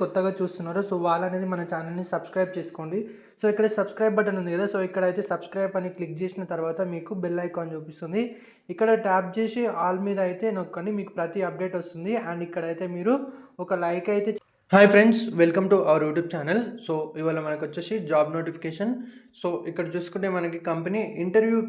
కొత్తగా చూస్తున్నారో సో వాళ్ళనేది మన ఛానల్ని సబ్స్క్రైబ్ చేసుకోండి. సో ఇక్కడ సబ్స్క్రైబ్ బటన్ ఉంది కదా, సో ఇక్కడైతే సబ్స్క్రైబ్ అని క్లిక్ చేసిన తర్వాత మీకు బెల్ ఐకాన్ చూపిస్తుంది. ఇక్కడ ట్యాప్ చేసి ఆల్ మీద అయితే నొక్కండి, మీకు ప్రతి అప్డేట్ వస్తుంది. అండ్ ఇక్కడైతే మీరు ఒక లైక్ అయితే. Hi friends, welcome to our YouTube channel. So ఇవాళ మనకు వచ్చేసి జాబ్ నోటిఫికేషన్. సో ఇక్కడ చూసుకుంటే మనకి కంపెనీ ఇంటర్వ్యూ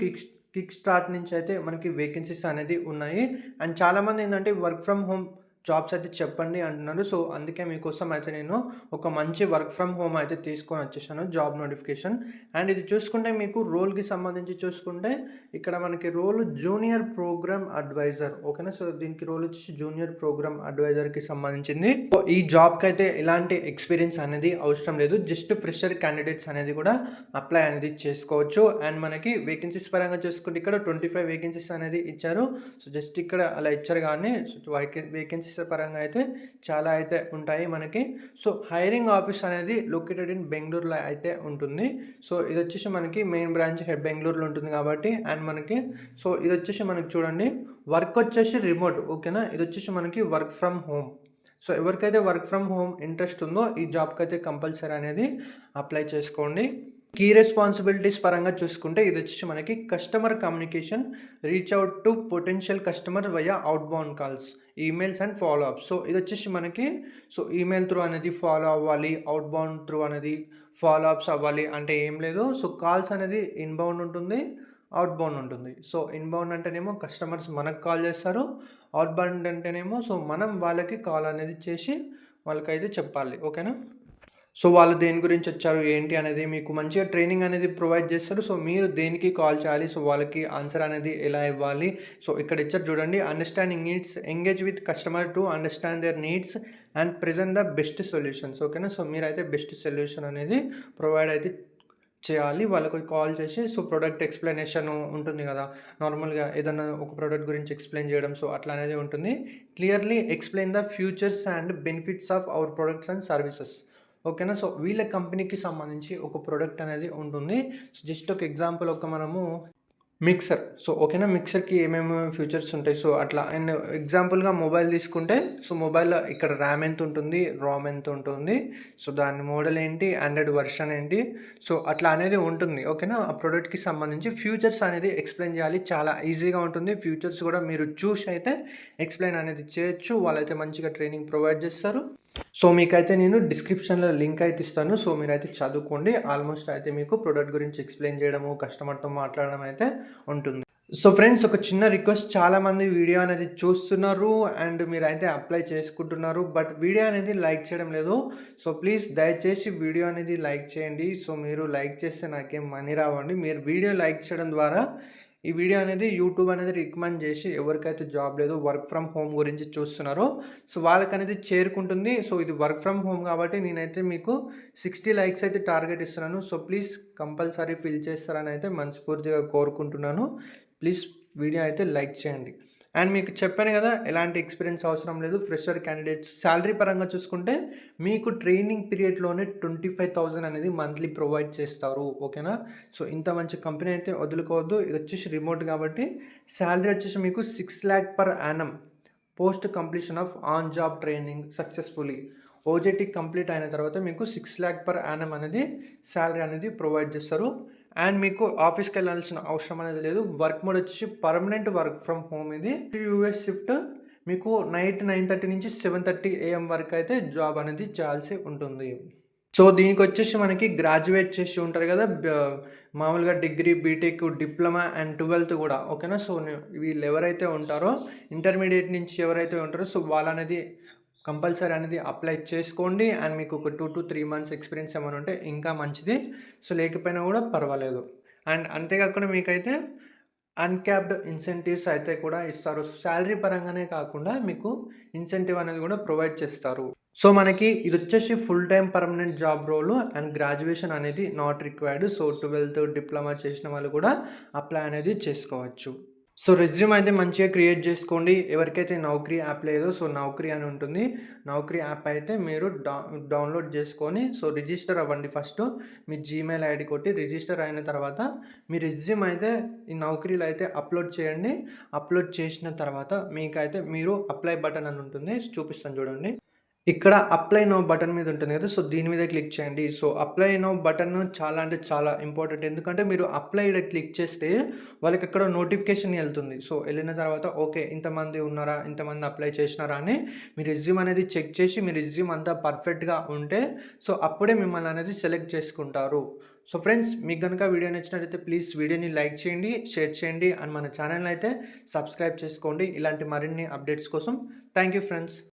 కిక్ స్టార్ట్ నుంచి అయితే మనకి వేకెన్సీస్ అనేది ఉన్నాయి. అండ్ చాలామంది ఏంటంటే వర్క్ ఫ్రమ్ హోమ్ జాబ్స్ అయితే చెప్పండి అంటున్నారు. సో అందుకే మీకోసం అయితే నేను ఒక మంచి వర్క్ ఫ్రమ్ హోమ్ అయితే తీసుకొని వచ్చేసాను, జాబ్ నోటిఫికేషన్. అండ్ ఇది చూసుకుంటే మీకు రోల్కి సంబంధించి చూసుకుంటే ఇక్కడ మనకి రోల్ జూనియర్ ప్రోగ్రామ్ అడ్వైజర్. ఓకేనా, సో దీనికి రోల్ వచ్చేసి జూనియర్ ప్రోగ్రామ్ అడ్వైజర్కి సంబంధించింది. ఈ జాబ్కి అయితే ఎలాంటి ఎక్స్పీరియన్స్ అనేది అవసరం లేదు, జస్ట్ ఫ్రెషర్ క్యాండిడేట్స్ అనేది కూడా అప్లై అనేది చేసుకోవచ్చు. అండ్ మనకి వేకెన్సీస్ పరంగా చూసుకుంటే ఇక్కడ 25 వేకెన్సీస్ అనేది ఇచ్చారు. సో జస్ట్ ఇక్కడ అలా ఇచ్చారు కానీ వేకెన్సీస్ పరంగా అయితే చాలా అయితే ఉంటాయి మనకి. సో హైరింగ్ ఆఫీస్ అనేది లొకేటెడ్ ఇన్ బెంగళూరులో అయితే ఉంటుంది. సో ఇది వచ్చేసి మనకి మెయిన్ బ్రాంచ్ హెడ్ బెంగళూరులో ఉంటుంది కాబట్టి. అండ్ మనకి సో ఇది వచ్చేసి మనకి చూడండి వర్క్ వచ్చేసి రిమోట్. ఓకేనా, ఇది వచ్చేసి మనకి వర్క్ ఫ్రమ్ హోమ్. సో ఎవరికైతే వర్క్ ఫ్రమ్ హోమ్ ఇంట్రెస్ట్ ఉందో ఈ జాబ్కి అయితే కంపల్సరీ అనేది అప్లై చేసుకోండి. కీ రెస్పాన్సిబిలిటీస్ పరంగా చూసుకుంటే ఇది వచ్చేసి మనకి customer communication, reach out to potential customer via out bound calls, emails and follow up. So ఇది వచ్చేసి మనకి సో ఈమెయిల్ త్రూ అనేది ఫాలో అవ్వాలి, అవుట్ బౌండ్ త్రూ అనేది ఫాలో అప్స్ అవ్వాలి. అంటే ఏం లేదు, సో కాల్స్ అనేది ఇన్బౌండ్ ఉంటుంది, అవుట్ బౌండ్ ఉంటుంది. సో ఇన్బౌండ్ అంటేనేమో కస్టమర్స్ మనకు కాల్ చేస్తారు, అవుట్ బౌండ్ అంటేనేమో సో మనం వాళ్ళకి కాల్ అనేది చేసి వాళ్ళకైతే చెప్పాలి. ఓకేనా, సో వాళ్ళు దేని గురించి వచ్చారు ఏంటి అనేది మీకు మంచిగా ట్రైనింగ్ అనేది ప్రొవైడ్ చేస్తారు. సో మీరు దేనికి కాల్ చేయాలి, సో వాళ్ళకి ఆన్సర్ అనేది ఎలా ఇవ్వాలి. సో ఇక్కడ ఇచ్చారు చూడండి, understanding needs, engage with customer to understand their needs and present the best solutions. ఓకేనా, సో మీరైతే బెస్ట్ సొల్యూషన్ అనేది ప్రొవైడ్ అయితే చేయాలి. వాళ్ళకి కాల్ చేసి సో ప్రోడక్ట్ ఎక్స్ప్లెనేషన్ ఉంటుంది కదా, నార్మల్గా ఏదైనా ఒక ప్రోడక్ట్ గురించి ఎక్స్ప్లెయిన్ చేయడం, సో అట్లా అనేది ఉంటుంది. Clearly explain the futures and benefits of our products and services. ఓకేనా, సో వీళ్ళ కంపెనీకి సంబంధించి ఒక ప్రోడక్ట్ అనేది ఉంటుంది. సో జస్ట్ ఒక ఎగ్జాంపుల్, ఒక మనము మిక్సర్. సో ఓకేనా, మిక్సర్కి ఏమేమి ఫ్యూచర్స్ ఉంటాయి సో అట్లా. అండ్ ఎగ్జాంపుల్గా మొబైల్ తీసుకుంటే సో మొబైల్లో ఇక్కడ ర్యామ్ ఎంత ఉంటుంది, రామ్ ఎంత ఉంటుంది, సో దాని మోడల్ ఏంటి, ఆండ్రాయిడ్ వర్షన్ ఏంటి, సో అట్లా అనేది ఉంటుంది. ఓకేనా, ఆ ప్రోడక్ట్కి సంబంధించి ఫ్యూచర్స్ అనేది ఎక్స్ప్లెయిన్ చేయాలి. చాలా ఈజీగా ఉంటుంది, ఫ్యూచర్స్ కూడా మీరు చూసి అయితే ఎక్స్ప్లెయిన్ అనేది చేయొచ్చు. వాళ్ళైతే మంచిగా ట్రైనింగ్ ప్రొవైడ్ చేస్తారు. సో మీకైతే నేను డిస్క్రిప్షన్లో లింక్ అయితే ఇస్తాను, సో మీరైతే చదువుకోండి. ఆల్మోస్ట్ అయితే మీకు ప్రోడక్ట్ గురించి ఎక్స్ప్లెయిన్ చేయడము, కస్టమర్తో మాట్లాడడం అయితే ఉంటుంది. సో ఫ్రెండ్స్, ఒక చిన్న రిక్వెస్ట్, చాలామంది వీడియో అనేది చూస్తున్నారు అండ్ మీరైతే అప్లై చేసుకుంటున్నారు, బట్ వీడియో అనేది లైక్ చేయడం లేదు. సో ప్లీజ్ దయచేసి వీడియో అనేది లైక్ చేయండి. సో మీరు లైక్ చేస్తే నాకేం మనీ రావండి, మీరు వీడియో లైక్ చేయడం ద్వారా ఈ వీడియో అనేది యూట్యూబ్ అనేది రికమెండ్ చేసి ఎవరికైతే జాబ్ లేదు, వర్క్ ఫ్రమ్ హోమ్ గురించి చూస్తున్నారో సో వాళ్ళకనేది చేరుకుంటుంది. సో ఇది వర్క్ ఫ్రమ్ హోమ్ కాబట్టి నేనైతే మీకు 60 లైక్స్ అయితే టార్గెట్ ఇస్తున్నాను. సో ప్లీజ్ కంపల్సరీ ఫిల్ చేస్తారని అయితే మనస్ఫూర్తిగా కోరుకుంటున్నాను. ప్లీజ్ వీడియో అయితే లైక్ చేయండి. అండ్ మీకు చెప్పాను కదా, ఎలాంటి ఎక్స్పీరియన్స్ అవసరం లేదు, ఫ్రెషర్ క్యాండిడేట్స్. శాలరీ పరంగా చూసుకుంటే మీకు ట్రైనింగ్ పీరియడ్లోనే 25,000 అనేది మంత్లీ ప్రొవైడ్ చేస్తారు. ఓకేనా, సో ఇంత మంచి కంపెనీ అయితే వదులుకోవద్దు. ఇది వచ్చేసి రిమోట్ కాబట్టి శాలరీ వచ్చేసి మీకు 6 lakh per annum post completion of on job training successfully. OJT complete అయిన తర్వాత మీకు 6 lakh per annum అనేది శాలరీ అనేది ప్రొవైడ్ చేస్తారు. అండ్ మీకు ఆఫీస్కి వెళ్ళాల్సిన అవసరం అనేది లేదు. వర్క్ మోడ్ వచ్చేసి పర్మనెంట్ వర్క్ ఫ్రమ్ హోమ్. ఇది యూఎస్ షిఫ్ట్, మీకు నైట్ 9:30 నుంచి 7:30 AM వరకు అయితే జాబ్ అనేది చేయాల్సి ఉంటుంది. సో దీనికి వచ్చేసి మనకి గ్రాడ్యుయేట్ చేసి ఉంటారు కదా, మామూలుగా degree, BTech, diploma and 12th కూడా. ఓకేనా, సో వీళ్ళు ఎవరైతే ఉంటారో ఇంటర్మీడియట్ నుంచి ఎవరైతే ఉంటారో సో వాళ్ళనేది కంపల్సరీ అనేది అప్లై చేసుకోండి. అండ్ మీకు ఒక 2 to 3 months ఎక్స్పీరియన్స్ ఏమైనా ఉంటే ఇంకా మంచిది, సో లేకపోయినా కూడా పర్వాలేదు. అండ్ అంతేకాకుండా మీకైతే అన్క్యాప్డ్ ఇన్సెంటివ్స్ అయితే కూడా ఇస్తారు. శాలరీ పరంగానే కాకుండా మీకు ఇన్సెంటివ్ అనేది కూడా ప్రొవైడ్ చేస్తారు. సో మనకి ఇది వచ్చేసి full time permanent job role and graduation అనేది not required. So 12th diploma చేసిన వాళ్ళు కూడా అప్లై అనేది చేసుకోవచ్చు. సో రెజ్యూమ్ అయితే మంచిగా క్రియేట్ చేసుకోండి. ఎవరికైతే నౌకరీ యాప్ లేదో సో నౌకరీ అని ఉంటుంది, నౌకరీ యాప్ అయితే మీరు డౌన్లోడ్ చేసుకొని సో రిజిస్టర్ అవ్వండి. ఫస్ట్ మీ జీమెయిల్ ఐడి కొట్టి రిజిస్టర్ అయిన తర్వాత మీ రెజ్యూమ్ అయితే ఈ నౌకరీలో అయితే అప్లోడ్ చేయండి. అప్లోడ్ చేసిన తర్వాత మీకైతే మీరు అప్లై బటన్ అని ఉంటుంది, చూపిస్తాను చూడండి. ఇక్కడ అప్లై నౌ బటన్ మీద ఉంటుంది కదా! సో, దీని మీద క్లిక్ చేయండి. సో, అప్లై నౌ బటన్ చాలా అంటే చాలా ఇంపార్టెంట్. ఎందుకంటే మీరు అప్లై ఈడ క్లిక్ చేస్తే వాళ్ళకక్కడ నోటిఫికేషన్ ఎళ్తుంది. సో, ఎళ్ళిన తర్వాత ఓకే. ఇంతమంది ఉన్నారా? ఇంతమంది అప్లై చేసినారా? అని మీ రెజ్యూమ్ అనేది చెక్ చేసి మీ రెజ్యూమ్ అంతా పర్ఫెక్ట్‌గా ఉంటే సో, అప్పుడే మిమ్మల్ని అనేది సెలెక్ట్ చేసుకుంటారు. సో, ఫ్రెండ్స్ మీకు గనుక వీడియో నచ్చినట్లయితే ప్లీజ్ వీడియోని లైక్ చేయండి, షేర్ చేయండి అండ్ మన ఛానెల్‌ని అయితే సబ్స్క్రైబ్ చేసుకోండి. ఇలాంటి మరిన్ని అప్డేట్స్ కోసం. Thank you friends.